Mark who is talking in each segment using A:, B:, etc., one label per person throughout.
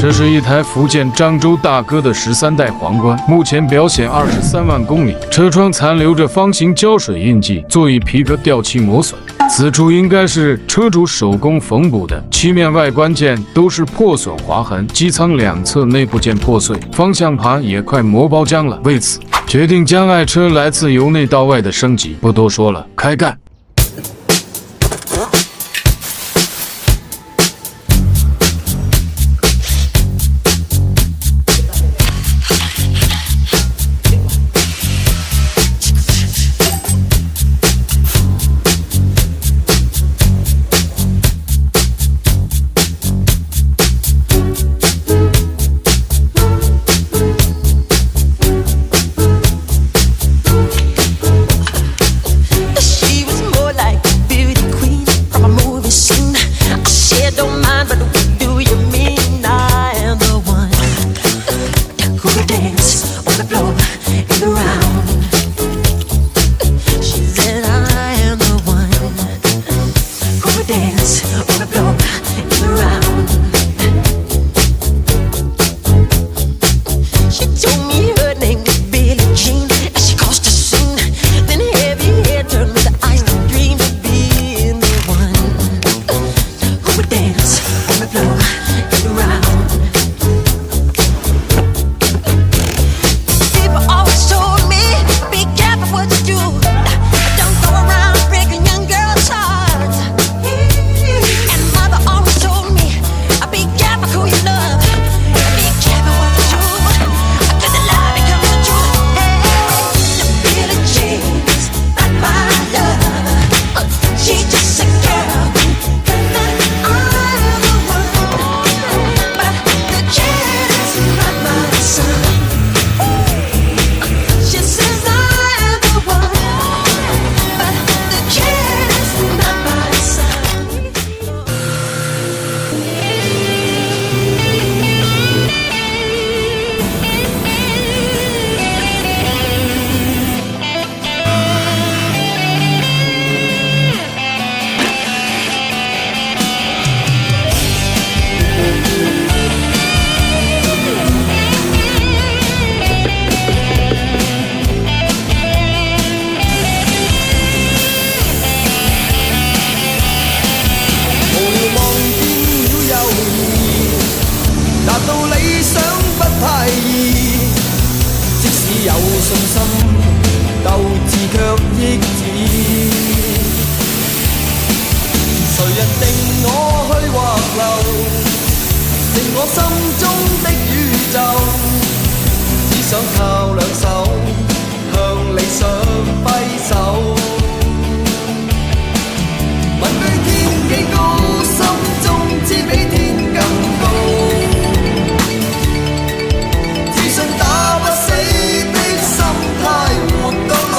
A: 这是一台福建漳州大哥的13代皇冠，目前表显23万公里，车窗残留着方形胶水印记，座椅皮革掉漆磨损。此处应该是车主手工缝补的，漆面外观件都是破损划痕，机舱两侧内部件破碎，方向盘也快磨包浆了。为此，决定将爱车来次由内到外的升级。不多说了，开干！
B: 我心中的宇宙，只想靠兩手向理想揮手。問句天幾高，心中知比天更高。自信打不死的心態，活到老。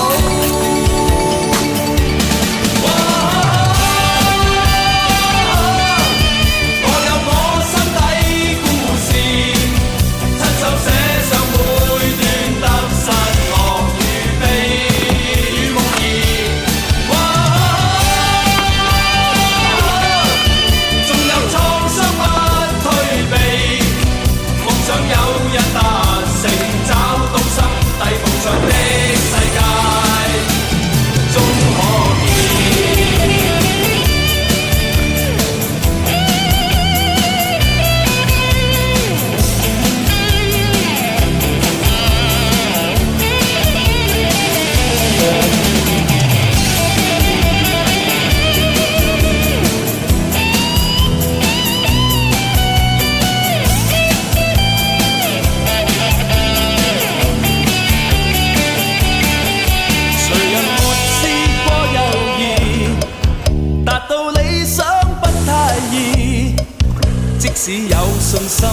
B: 只有信心，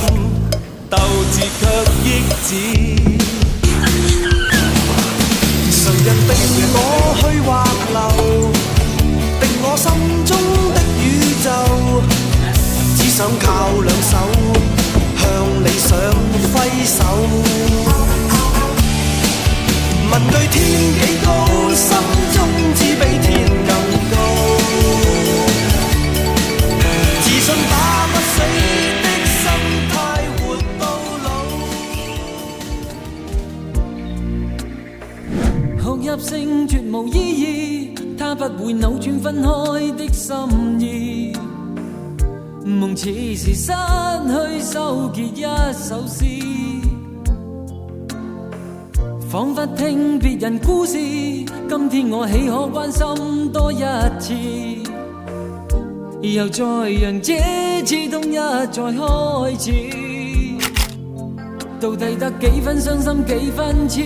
B: 鬥志卻抑止。誰人定我去或留，定我心中的宇宙。只想靠兩手向理想揮手。問句天幾高，心中只比天更高。自信打不死。
C: 入性絕無意義，它不會扭轉分開的心意。夢似是失去收結一首詩，彷彿聽別人故事，今天我豈可關心多一次？又再讓這次痛一再開始，到底得幾分傷心幾分痴，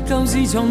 C: 舊事重